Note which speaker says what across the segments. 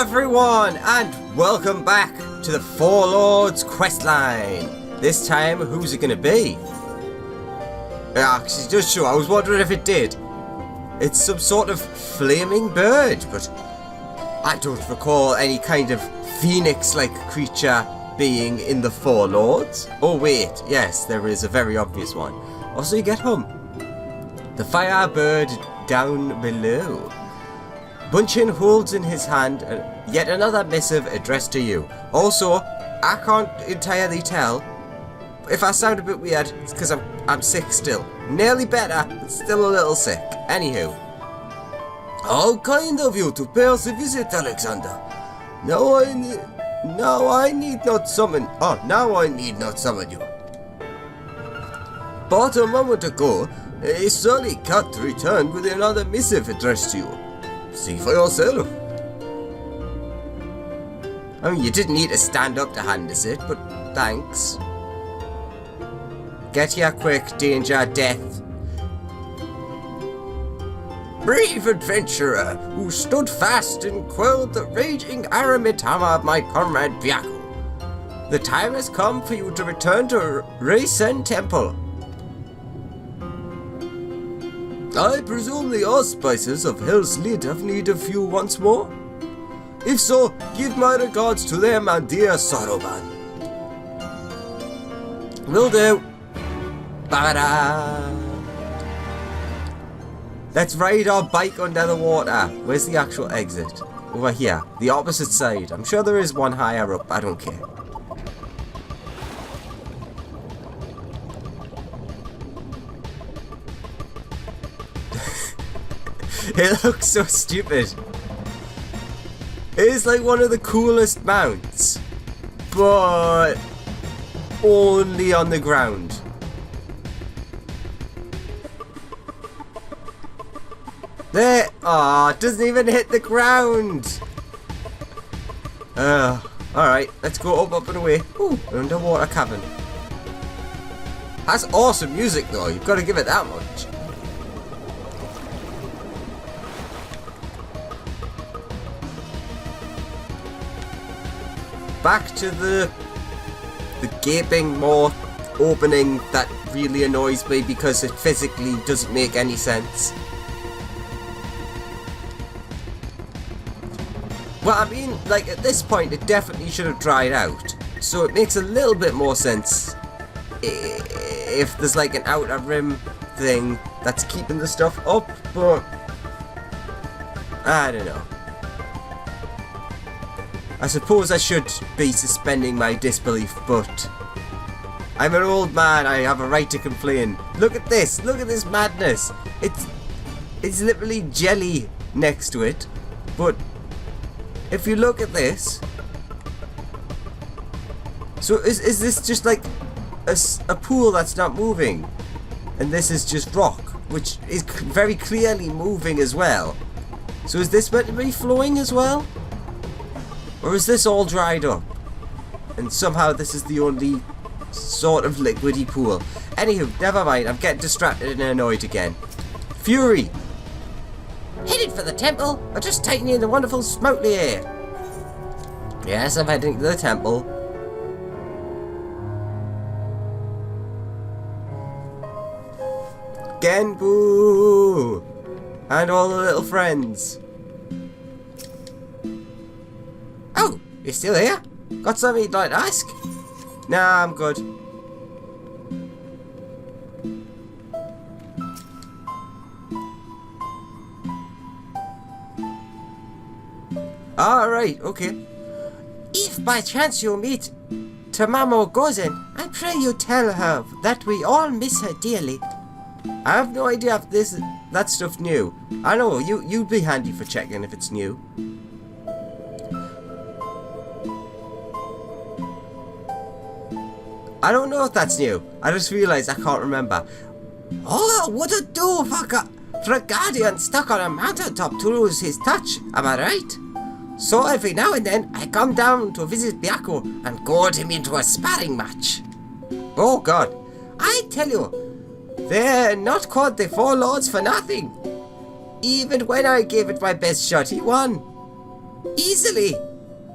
Speaker 1: everyone, and welcome back to the Four Lords questline. This time, who's it gonna be? It actually does show. I was wondering if it did. It's some sort of flaming bird, but I don't recall any kind of phoenix-like creature being in the Four Lords. Oh wait, yes, there is a very obvious one. Also, you get home. The Firebird down below. Bunchin holds in his hand yet another missive addressed to you. Also, I can't entirely tell. If I sound a bit weird, it's because I'm sick still. Nearly better, but still a little sick. Anywho. How kind of you to pay us a visit, Alexander. Now I need not summon you. But a moment ago, a surly cat returned with another missive addressed to you. See for yourself. I mean, you didn't need to stand up to hand us it, but thanks. Get here quick, danger, death. Brave adventurer, who stood fast and quelled the raging Aramitama of my comrade Byaku. The time has come for you to return to Reisen Temple. I presume the auspices of Hell's Lid have need of you once more? If so, give my regards to them and dear Saruman. Will do. Ba-da! Let's ride our bike under the water. Where's the actual exit? Over here. The opposite side. I'm sure there is one higher up. I don't care. It looks so stupid. It is like one of the coolest mounts, but only on the ground. There! Aw, it doesn't even hit the ground! Alright, let's go up and away. Ooh, an underwater cavern. That's awesome music though, you've got to give it that much. Back to the gaping maw opening that really annoys me because it physically doesn't make any sense. Well, I mean, like, at this point, it definitely should have dried out. So it makes a little bit more sense if there's, like, an outer rim thing that's keeping the stuff up, but I don't know. I suppose I should be suspending my disbelief, but I'm an old man, I have a right to complain. Look at this madness. It's literally jelly next to it, but if you look at this, so is this just like a pool that's not moving, and this is just rock, which is very clearly moving as well. So is this meant to be flowing as well? Or is this all dried up? And somehow this is the only sort of liquidy pool. Anywho, never mind, I'm getting distracted and annoyed again. Fury! Headed for the temple, or just taking in the wonderful smotely air? Yes, I'm heading to the temple. Genbu! And all the little friends. Oh, you're still here? Got something you'd like to ask? Nah, I'm good. Alright, okay. If by chance you meet Tamamo Gozen, I pray you tell her that we all miss her dearly. I have no idea if that stuff new. I know, you'd be handy for checking if it's new. I don't know if that's new. I just realised I can't remember. Oh, what a do for a guardian stuck on a mountaintop to lose his touch, am I right? So every now and then I come down to visit Byaku and goad him into a sparring match. Oh god, I tell you, they're not called the Four Lords for nothing. Even when I gave it my best shot, he won. Easily.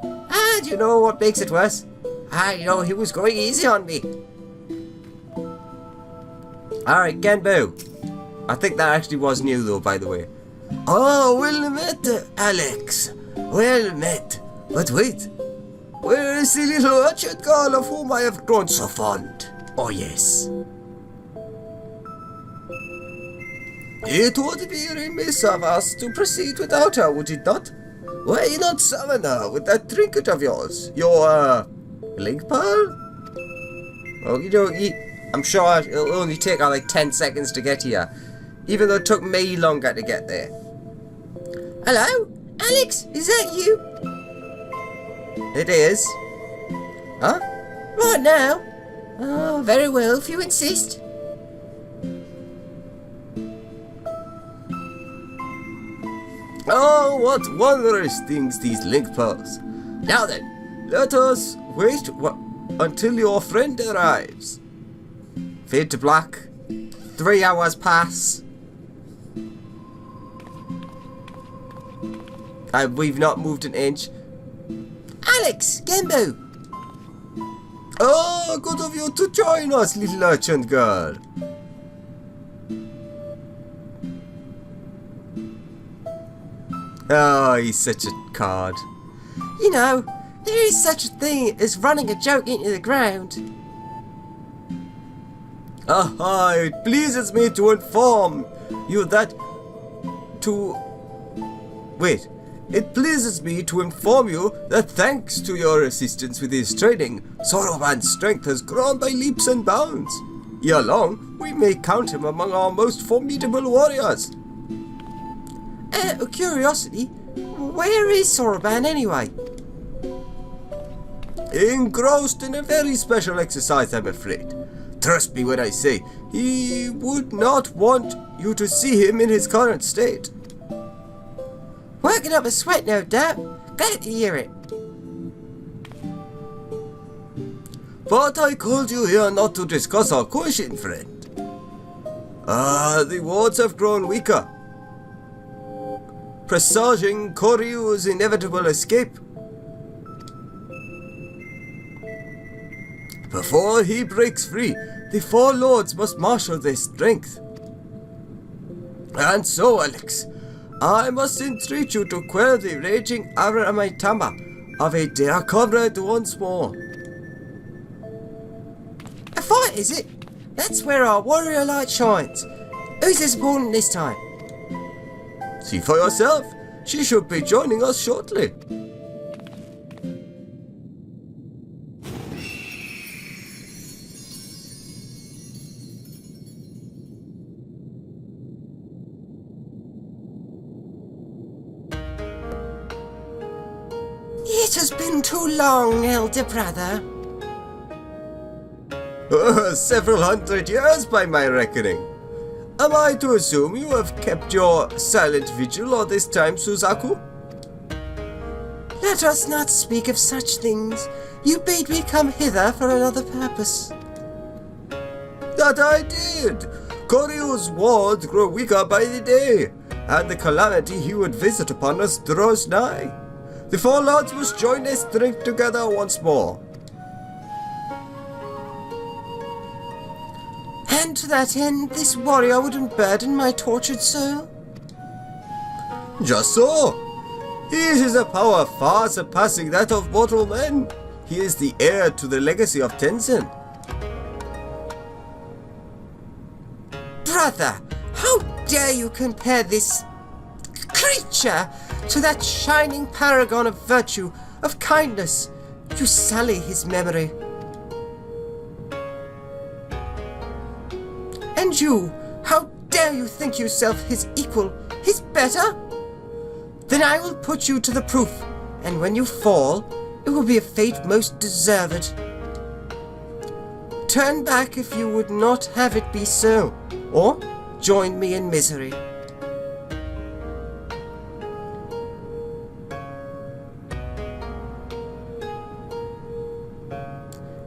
Speaker 1: And you know what makes it worse? I know he was going easy on me. Alright, Genbu. I think that actually was new though, by the way. Oh, well met, Alex. Well met. But wait. Where is the little urchin girl of whom I have grown so fond? Oh yes. It would be remiss of us to proceed without her, would it not? Why not summon her with that trinket of yours? Your, link pearl? Okie dokie. I'm sure it'll only take her like 10 seconds to get here. Even though it took me longer to get there. Hello? Alex, is that you? It is. Huh? Right now? Oh, very well, if you insist. Oh, what wondrous things these link pearls. Now then, let us wait until your friend arrives. Fade to black. 3 hours pass. And we've not moved an inch. Alex! Genbu! Oh, good of you to join us, little urchin girl. Oh, he's such a card. You know, there is such a thing as running a joke into the ground. Ah, it pleases me to inform you that It pleases me to inform you that thanks to your assistance with his training, Soroban's strength has grown by leaps and bounds. Ere long, we may count him among our most formidable warriors. Out of curiosity, where is Soroban anyway? Engrossed in a very special exercise, I'm afraid. Trust me when I say, he would not want you to see him in his current state. Working up a sweat, no doubt. Glad to hear it. But I called you here not to discuss our question, friend. The wards have grown weaker, presaging Koryu's inevitable escape. Before he breaks free, the four lords must marshal their strength. And so, Alex, I must entreat you to quell the raging Aramaitama of a dear comrade once more. A fight, is it? That's where our warrior light shines. Who's this opponent this time? See for yourself. She should be joining us shortly. It has been too long, elder brother. Several hundred years by my reckoning. Am I to assume you have kept your silent vigil all this time, Suzaku? Let us not speak of such things. You bade me come hither for another purpose. That I did. Koryu's wards grow weaker by the day, and the calamity he would visit upon us draws nigh. The four lords must join their strength together once more. And to that end, this warrior would unburden my tortured soul? Just so. His is a power far surpassing that of mortal men. He is the heir to the legacy of Tenzin. Brother, how dare you compare this creature to that shining paragon of virtue, of kindness? You sully his memory. And you, how dare you think yourself his equal, his better? Then I will put you to the proof, and when you fall, it will be a fate most deserved. Turn back if you would not have it be so, or join me in misery.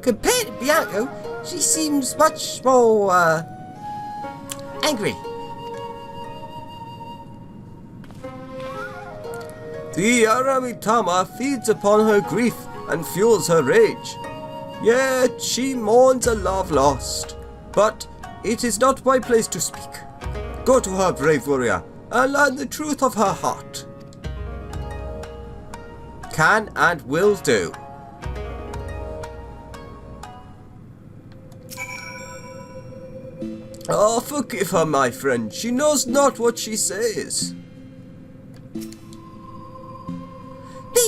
Speaker 1: Compared to Bianco, she seems much more, angry. The Aramitama feeds upon her grief and fuels her rage. Yet she mourns a love lost. But it is not my place to speak. Go to her, brave warrior, and learn the truth of her heart. Can and will do. Oh, forgive her, my friend. She knows not what she says. Be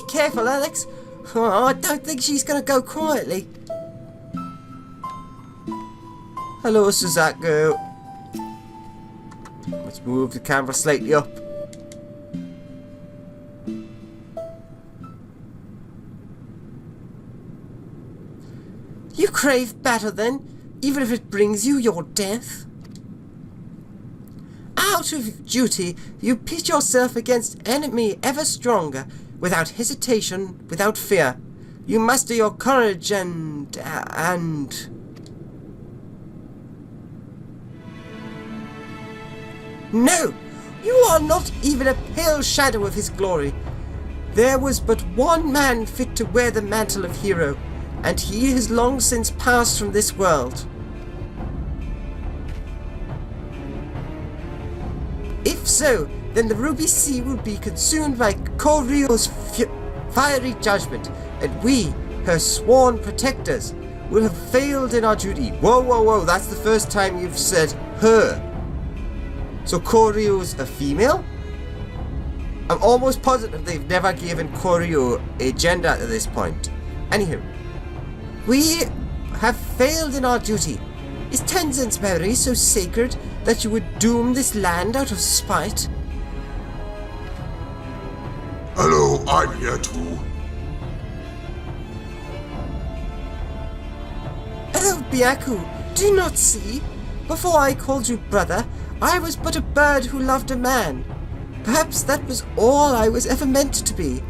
Speaker 1: careful, Alex. Oh, I don't think she's going to go quietly. Hello, Suzaku. Let's move the camera slightly up. You crave battle then, even if it brings you your death? Out of duty, you pit yourself against enemy ever stronger, without hesitation, without fear. You muster your courage and... No! You are not even a pale shadow of his glory. There was but one man fit to wear the mantle of hero, and he has long since passed from this world. If so, then the Ruby Sea will be consumed by Koryu's fiery judgment, and we, her sworn protectors, will have failed in our duty. Whoa, whoa, whoa, that's the first time you've said her. So Koryu's a female? I'm almost positive they've never given Koryu a gender at this point. Anywho, we have failed in our duty. Is Tenzin's memory so sacred that you would doom this land out of spite?
Speaker 2: Hello, I'm here too.
Speaker 1: Hello, Byaku. Do you not see? Before I called you brother, I was but a bird who loved a man. Perhaps that was all I was ever meant to be.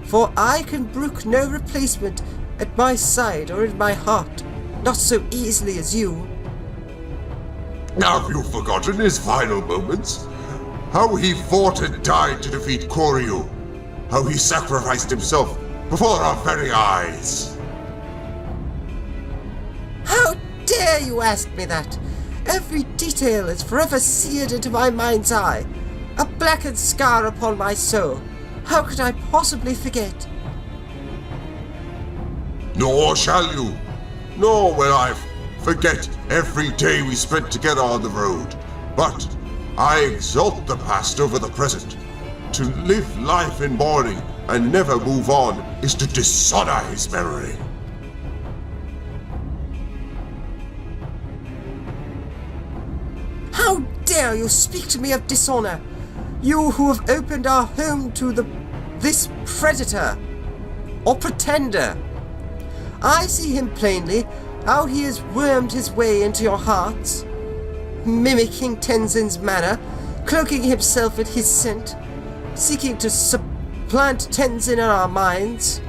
Speaker 1: For I can brook no replacement at my side or in my heart, not so easily as you.
Speaker 2: Have you forgotten his final moments? How he fought and died to defeat Koryu? How he sacrificed himself before our very eyes?
Speaker 1: How dare you ask me that? Every detail is forever seared into my mind's eye, a blackened scar upon my soul. How could I possibly forget?
Speaker 2: Nor shall you. Nor will I forget every day we spent together on the road. But I exalt the past over the present. To live life in mourning and never move on is to dishonor his memory.
Speaker 1: How dare you speak to me of dishonor? You who have opened our home to this predator or pretender. I see him plainly, how he has wormed his way into your hearts, mimicking Tenzin's manner, cloaking himself in his scent, seeking to supplant Tenzin in our minds.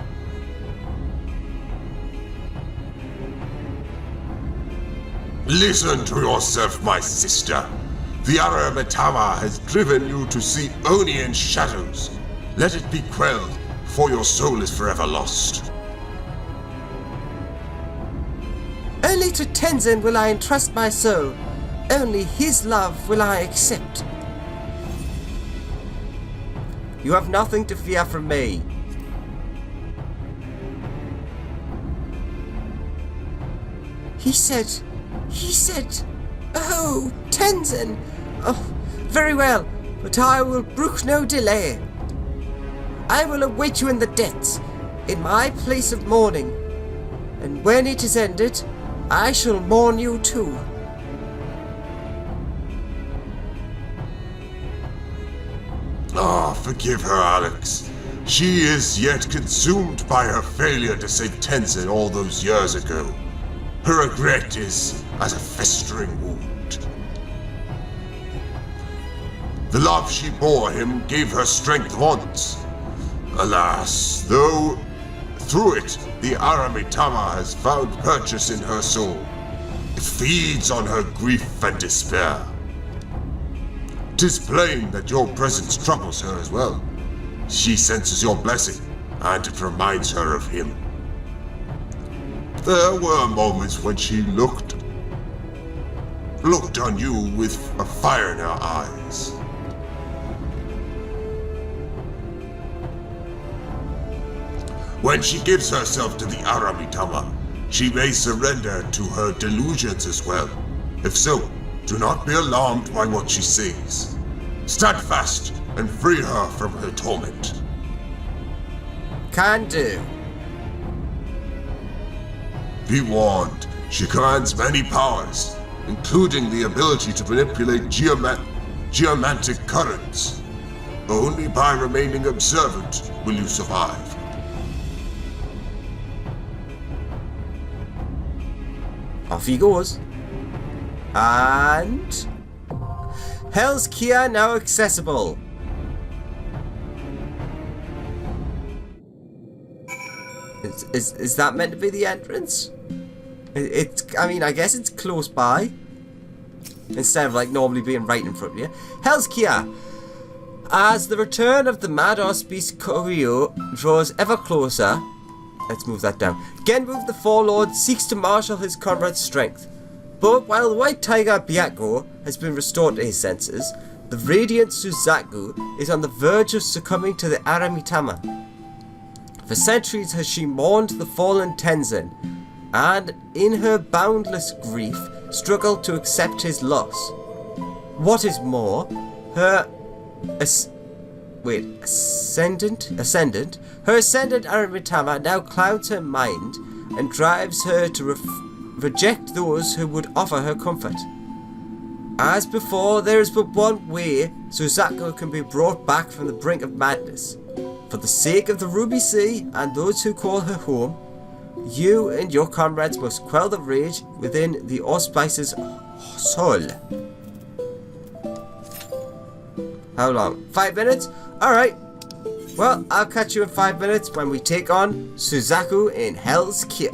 Speaker 2: Listen to yourself, my sister. The Aramitama has driven you to see Oni in shadows. Let it be quelled, for your soul is forever lost.
Speaker 1: Only to Tenzin will I entrust my soul. Only his love will I accept. You have nothing to fear from me. He said, oh, Tenzin. Oh, very well, but I will brook no delay. I will await you in the depths, in my place of mourning, and when it is ended, I shall mourn you too.
Speaker 2: Ah, forgive her, Alex. She is yet consumed by her failure to save Tenzin all those years ago. Her regret is as a festering wound. The love she bore him gave her strength once. Alas, though through it the Aramitama has found purchase in her soul. It feeds on her grief and despair. 'Tis plain that your presence troubles her as well. she senses your blessing, and it reminds her of him. There were moments when she looked on you with a fire in her eyes. When she gives herself to the Aramitama, she may surrender to her delusions as well. If so, do not be alarmed by what she says. Stand fast and free her from her torment.
Speaker 1: Can do.
Speaker 2: Be warned, she commands many powers, including the ability to manipulate geomantic currents. Only by remaining observant will you survive.
Speaker 1: Off he goes. And Hell's Kia now accessible. Is that meant to be the entrance? I mean, I guess it's close by. Instead of like normally being right in front of you. Hell's Kia. As the return of the Mad Beast Koryo draws ever closer. Let's move that down. Genwu the Forlord seeks to marshal his comrade's strength. But while the White Tiger Byakko has been restored to his senses, the radiant Suzaku is on the verge of succumbing to the Aramitama. For centuries has she mourned the fallen Tenzin, and in her boundless grief struggled to accept his loss. What is more, her ascendant Aramitama now clouds her mind and drives her to reject those who would offer her comfort. As before, there is but one way Suzaku can be brought back from the brink of madness. For the sake of the Ruby Sea and those who call her home, you and your comrades must quell the rage within the Auspice's soul. How long? 5 minutes? Alright. Well, I'll catch you in 5 minutes when we take on Suzaku in Hell's Kia.